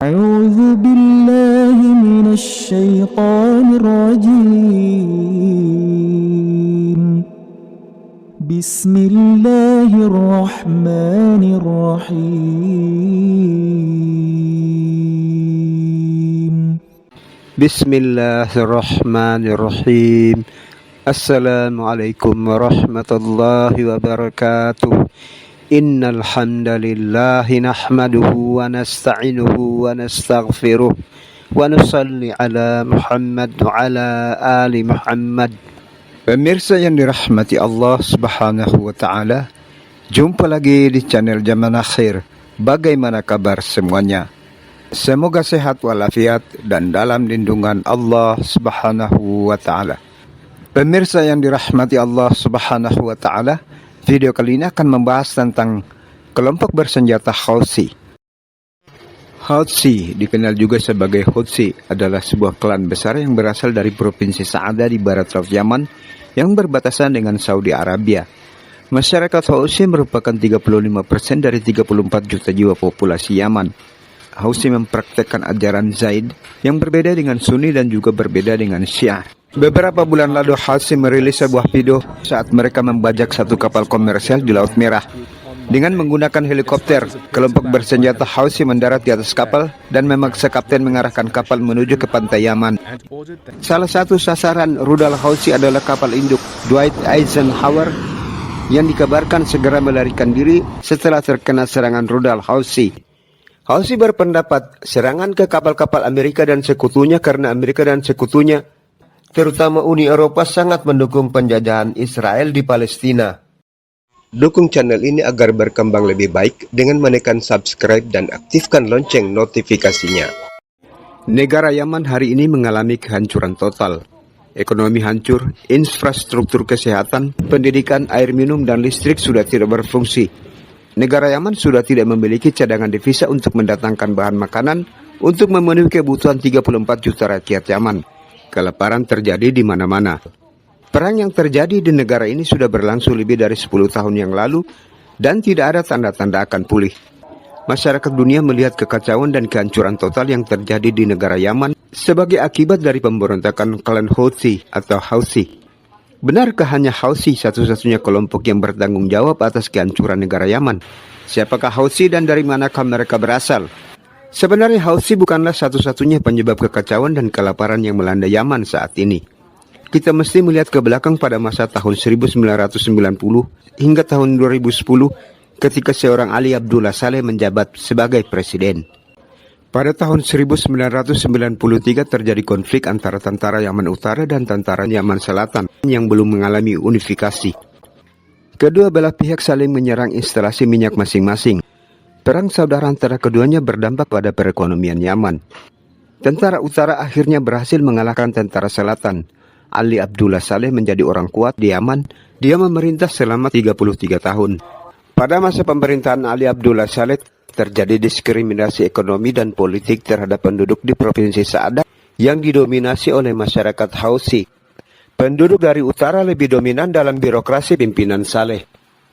أعوذ بالله من الشيطان الرجيم بسم الله الرحمن الرحيم Bismillahirrahmanirrahim. Assalamualaikum warahmatullahi wabarakatuh. Innal hamdalillahi nahmaduhu wa nasta'inuhu wa nastaghfiruh wa nusalli ala Muhammad wa ala ali Muhammad. Pemirsa yang dirahmati Allah Subhanahu wa taala, jumpa lagi di channel Zaman Akhir. Bagaimana kabar semuanya? Semoga sehat walafiat dan dalam lindungan Allah Subhanahu wa taala. Pemirsa yang dirahmati Allah Subhanahu wa taala, video kali ini akan membahas tentang kelompok bersenjata Houthi. Houthi, dikenal juga sebagai Hutsi, adalah sebuah klan besar yang berasal dari provinsi Sa'ada di barat laut Yaman yang berbatasan dengan Saudi Arabia. Masyarakat Houthi merupakan 35% dari 34 juta jiwa populasi Yaman. Houthi mempraktekkan ajaran Zaid yang berbeda dengan Sunni dan juga berbeda dengan Syiah. Beberapa bulan lalu Houthi merilis sebuah video saat mereka membajak satu kapal komersial di Laut Merah. Dengan menggunakan helikopter, kelompok bersenjata Houthi mendarat di atas kapal dan memaksa kapten mengarahkan kapal menuju ke pantai Yaman. Salah satu sasaran rudal Houthi adalah kapal induk Dwight Eisenhower yang dikabarkan segera melarikan diri setelah terkena serangan rudal Houthi. Houthi berpendapat serangan ke kapal-kapal Amerika dan sekutunya karena Amerika dan sekutunya, terutama Uni Eropa, sangat mendukung penjajahan Israel di Palestina. Dukung channel ini agar berkembang lebih baik dengan menekan subscribe dan aktifkan lonceng notifikasinya. Negara Yaman hari ini mengalami kehancuran total. Ekonomi hancur, infrastruktur kesehatan, pendidikan, air minum, dan listrik sudah tidak berfungsi. Negara Yaman sudah tidak memiliki cadangan devisa untuk mendatangkan bahan makanan untuk memenuhi kebutuhan 34 juta rakyat Yaman. Kelaparan terjadi di mana-mana. Perang yang terjadi di negara ini sudah berlangsung lebih dari 10 tahun yang lalu dan tidak ada tanda-tanda akan pulih. Masyarakat dunia melihat kekacauan dan kehancuran total yang terjadi di negara Yaman sebagai akibat dari pemberontakan klan Houthi atau Houthi. Benarkah hanya Houthi satu-satunya kelompok yang bertanggung jawab atas kehancuran negara Yaman? Siapakah Houthi dan dari manakah mereka berasal? Sebenarnya Houthi bukanlah satu-satunya penyebab kekacauan dan kelaparan yang melanda Yaman saat ini. Kita mesti melihat ke belakang pada masa tahun 1990 hingga tahun 2010 ketika seorang Ali Abdullah Saleh menjabat sebagai presiden. Pada tahun 1993 terjadi konflik antara tentara Yaman Utara dan tentara Yaman Selatan yang belum mengalami unifikasi. Kedua belah pihak saling menyerang instalasi minyak masing-masing. Perang saudara antara keduanya berdampak pada perekonomian Yaman. Tentara Utara akhirnya berhasil mengalahkan tentara Selatan. Ali Abdullah Saleh menjadi orang kuat di Yaman. Dia memerintah selama 33 tahun. Pada masa pemerintahan Ali Abdullah Saleh, terjadi diskriminasi ekonomi dan politik terhadap penduduk di Provinsi Sa'ada yang didominasi oleh masyarakat Houthi. Penduduk dari utara lebih dominan dalam birokrasi pimpinan Saleh.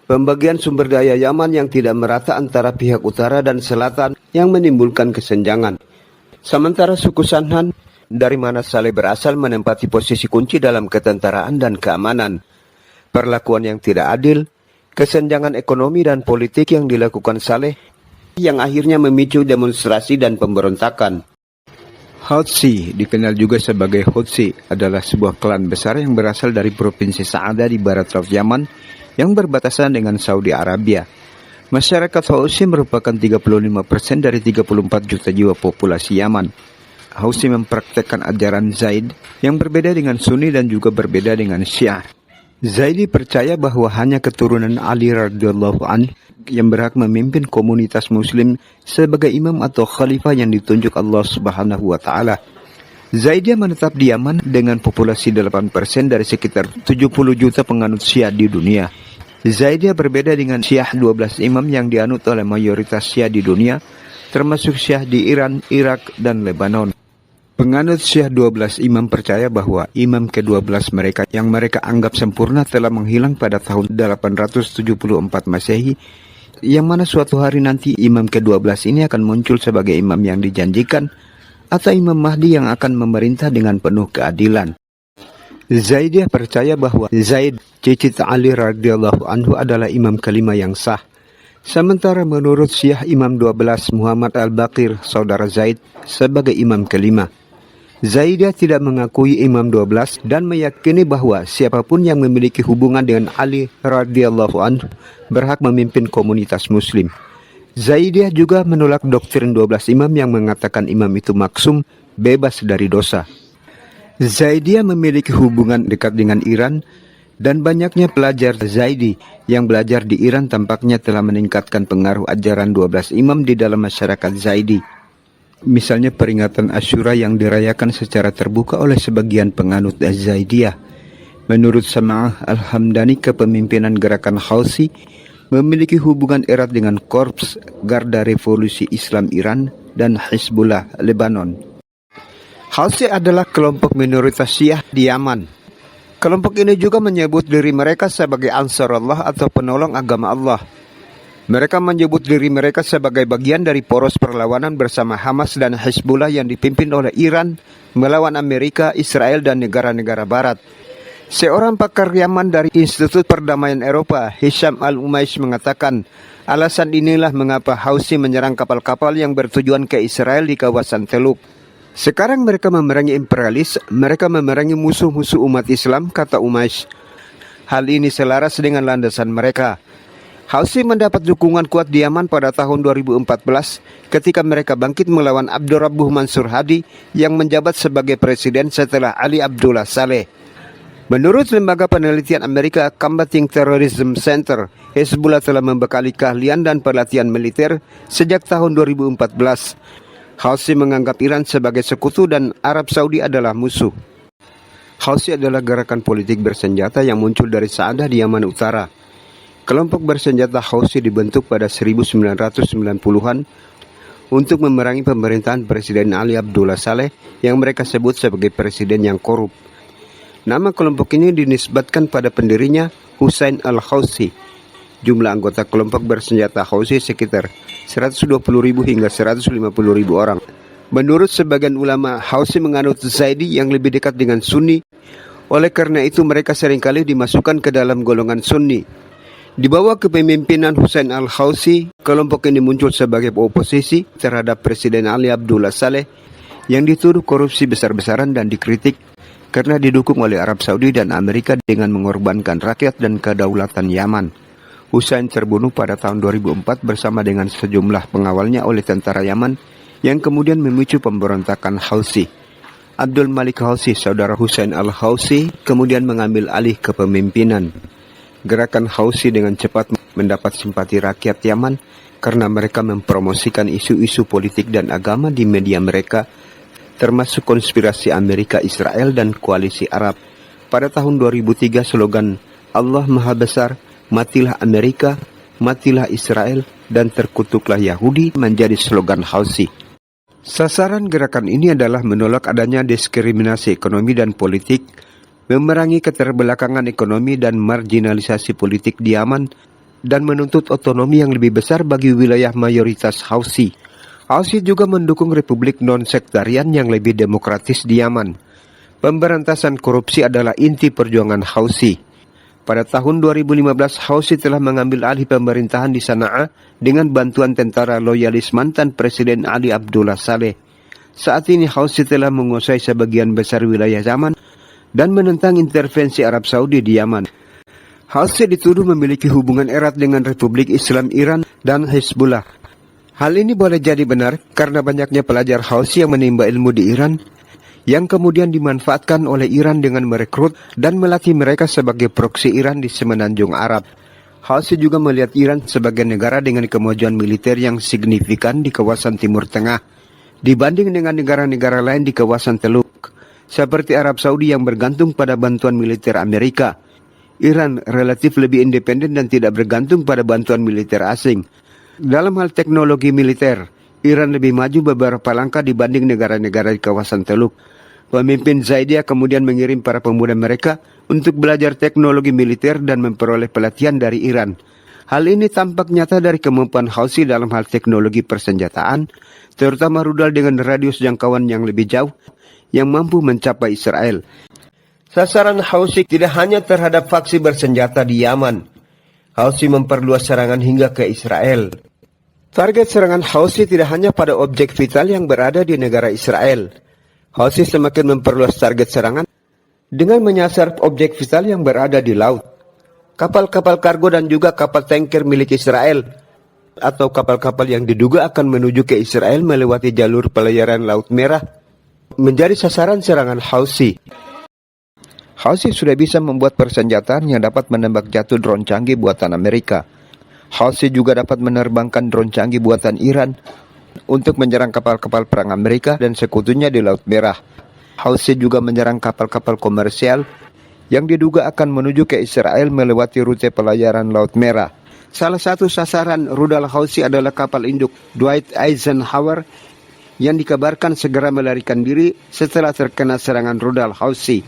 Pembagian sumber daya Yaman yang tidak merata antara pihak utara dan selatan yang menimbulkan kesenjangan. Sementara suku Sanhan, dari mana Saleh berasal, menempati posisi kunci dalam ketentaraan dan keamanan. Perlakuan yang tidak adil, kesenjangan ekonomi dan politik yang dilakukan Saleh yang akhirnya memicu demonstrasi dan pemberontakan. Houthi, dikenal juga sebagai Hutsi, adalah sebuah klan besar yang berasal dari provinsi Sa'ada di barat laut Yaman yang berbatasan dengan Saudi Arabia. Masyarakat Houthi merupakan 35% dari 34 juta jiwa populasi Yaman. Houthi mempraktekkan ajaran Zaid yang berbeda dengan Sunni dan juga berbeda dengan Syiah. Zaidi percaya bahwa hanya keturunan Ali radhiyallahu anhu yang berhak memimpin komunitas muslim sebagai imam atau khalifah yang ditunjuk Allah Subhanahu wa taala. Zaidiyah menetap di Yaman dengan populasi 8% dari sekitar 70 juta penganut Syiah di dunia. Zaidiyah berbeda dengan Syiah 12 imam yang dianut oleh mayoritas Syiah di dunia, termasuk Syiah di Iran, Irak, dan Lebanon. Penganut Syiah 12 imam percaya bahwa imam ke-12 mereka yang mereka anggap sempurna telah menghilang pada tahun 874 Masehi yang mana suatu hari nanti imam ke-12 ini akan muncul sebagai imam yang dijanjikan atau Imam Mahdi yang akan memerintah dengan penuh keadilan. Zaidiyah percaya bahwa Zaid, cicit Ali radhiyallahu anhu adalah imam kelima yang sah. Sementara menurut Syiah Imam 12 Muhammad Al-Baqir, saudara Zaid, sebagai imam kelima. Zaidiyah tidak mengakui Imam 12 dan meyakini bahwa siapapun yang memiliki hubungan dengan Ali radhiyallahu anhu berhak memimpin komunitas muslim. Zaidiyah juga menolak doktrin 12 imam yang mengatakan imam itu maksum, bebas dari dosa. Zaidiyah memiliki hubungan dekat dengan Iran dan banyaknya pelajar Zaidi yang belajar di Iran tampaknya telah meningkatkan pengaruh ajaran 12 imam di dalam masyarakat Zaidi. Misalnya peringatan Asyura yang dirayakan secara terbuka oleh sebagian penganut Zaidiyah. Menurut Sama'ah Al-Hamdani, kepemimpinan gerakan Houthi memiliki hubungan erat dengan Korps Garda Revolusi Islam Iran dan Hizbullah Lebanon. Houthi adalah kelompok minoritas Syiah di Yaman. Kelompok ini juga menyebut diri mereka sebagai Ansarullah atau penolong agama Allah. Mereka menyebut diri mereka sebagai bagian dari poros perlawanan bersama Hamas dan Hizbullah yang dipimpin oleh Iran melawan Amerika, Israel, dan negara-negara Barat. Seorang pakar Yaman dari Institut Perdamaian Eropa, Hisham Al-Umaish, mengatakan, alasan inilah mengapa Houthi menyerang kapal-kapal yang bertujuan ke Israel di kawasan Teluk. Sekarang mereka memerangi imperialis, mereka memerangi musuh-musuh umat Islam, kata Umaish. Hal ini selaras dengan landasan mereka. Houthi mendapat dukungan kuat di Yaman pada tahun 2014 ketika mereka bangkit melawan Abdurrabbuh Mansur Hadi yang menjabat sebagai presiden setelah Ali Abdullah Saleh. Menurut lembaga penelitian Amerika Combating Terrorism Center, Hezbollah telah membekali keahlian dan pelatihan militer sejak tahun 2014. Houthi menganggap Iran sebagai sekutu dan Arab Saudi adalah musuh. Houthi adalah gerakan politik bersenjata yang muncul dari Sa'adah di Yaman Utara. Kelompok bersenjata Houthi dibentuk pada 1990-an untuk memerangi pemerintahan Presiden Ali Abdullah Saleh yang mereka sebut sebagai presiden yang korup. Nama kelompok ini dinisbatkan pada pendirinya Hussein Al-Houthi. Jumlah anggota kelompok bersenjata Houthi sekitar 120.000 hingga 150.000 orang. Menurut sebagian ulama, Houthi menganut Zaidi yang lebih dekat dengan Sunni. Oleh karena itu mereka seringkali dimasukkan ke dalam golongan Sunni. Di bawah kepemimpinan Hussein Al-Houthi, kelompok ini muncul sebagai oposisi terhadap Presiden Ali Abdullah Saleh yang dituduh korupsi besar-besaran dan dikritik karena didukung oleh Arab Saudi dan Amerika dengan mengorbankan rakyat dan kedaulatan Yaman. Hussein terbunuh pada tahun 2004 bersama dengan sejumlah pengawalnya oleh tentara Yaman yang kemudian memicu pemberontakan Houthi. Abdul Malik Houthi, saudara Hussein Al-Houthi, kemudian mengambil alih kepemimpinan. Gerakan Houthi dengan cepat mendapat simpati rakyat Yaman karena mereka mempromosikan isu-isu politik dan agama di media mereka, termasuk konspirasi Amerika, Israel, dan koalisi Arab. Pada tahun 2003 slogan Allah Maha Besar, matilah Amerika, matilah Israel, dan terkutuklah Yahudi menjadi slogan Houthi. Sasaran gerakan ini adalah menolak adanya diskriminasi ekonomi dan politik, memerangi keterbelakangan ekonomi dan marginalisasi politik di Yaman, dan menuntut otonomi yang lebih besar bagi wilayah mayoritas Houthi. Houthi juga mendukung republik non-sektarian yang lebih demokratis di Yaman. Pemberantasan korupsi adalah inti perjuangan Houthi. Pada tahun 2015, Houthi telah mengambil alih pemerintahan di Sana'a dengan bantuan tentara loyalis mantan Presiden Ali Abdullah Saleh. Saat ini Houthi telah menguasai sebagian besar wilayah Yaman dan menentang intervensi Arab Saudi di Yaman. Houthi dituduh memiliki hubungan erat dengan Republik Islam Iran dan Hizbullah. Hal ini boleh jadi benar karena banyaknya pelajar Houthi yang menimba ilmu di Iran yang kemudian dimanfaatkan oleh Iran dengan merekrut dan melatih mereka sebagai proksi Iran di semenanjung Arab. Houthi juga melihat Iran sebagai negara dengan kemajuan militer yang signifikan di kawasan Timur Tengah dibanding dengan negara-negara lain di kawasan Teluk, seperti Arab Saudi yang bergantung pada bantuan militer Amerika. Iran relatif lebih independen dan tidak bergantung pada bantuan militer asing. Dalam hal teknologi militer, Iran lebih maju beberapa langkah dibanding negara-negara di kawasan Teluk. Pemimpin Zaidiyah kemudian mengirim para pemuda mereka untuk belajar teknologi militer dan memperoleh pelatihan dari Iran. Hal ini tampak nyata dari kemampuan Houthi dalam hal teknologi persenjataan, terutama rudal dengan radius jangkauan yang lebih jauh yang mampu mencapai Israel. Sasaran Houthi tidak hanya terhadap faksi bersenjata di Yaman. Houthi memperluas serangan hingga ke Israel. Target serangan Houthi tidak hanya pada objek vital yang berada di negara Israel. Houthi semakin memperluas target serangan dengan menyasar objek vital yang berada di laut. Kapal-kapal kargo dan juga kapal tanker milik Israel atau kapal-kapal yang diduga akan menuju ke Israel melewati jalur pelayaran Laut Merah menjadi sasaran serangan Houthi. Houthi sudah bisa membuat persenjataan yang dapat menembak jatuh drone canggih buatan Amerika. Houthi juga dapat menerbangkan drone canggih buatan Iran untuk menyerang kapal-kapal perang Amerika dan sekutunya di Laut Merah. Houthi juga menyerang kapal-kapal komersial yang diduga akan menuju ke Israel melewati rute pelayaran Laut Merah. Salah satu sasaran rudal Houthi adalah kapal induk Dwight Eisenhower yang dikabarkan segera melarikan diri setelah terkena serangan rudal Houthi.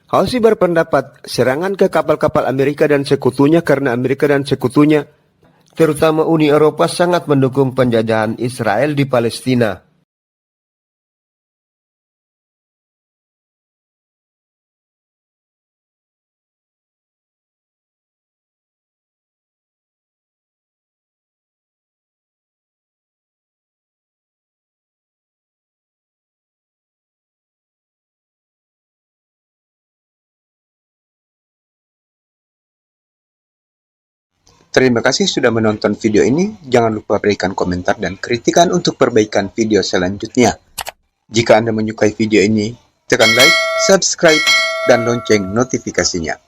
Houthi berpendapat serangan ke kapal-kapal Amerika dan sekutunya karena Amerika dan sekutunya, terutama Uni Eropa, sangat mendukung penjajahan Israel di Palestina. Terima kasih sudah menonton video ini. Jangan lupa berikan komentar dan kritikan untuk perbaikan video selanjutnya. Jika Anda menyukai video ini, tekan like, subscribe, dan lonceng notifikasinya.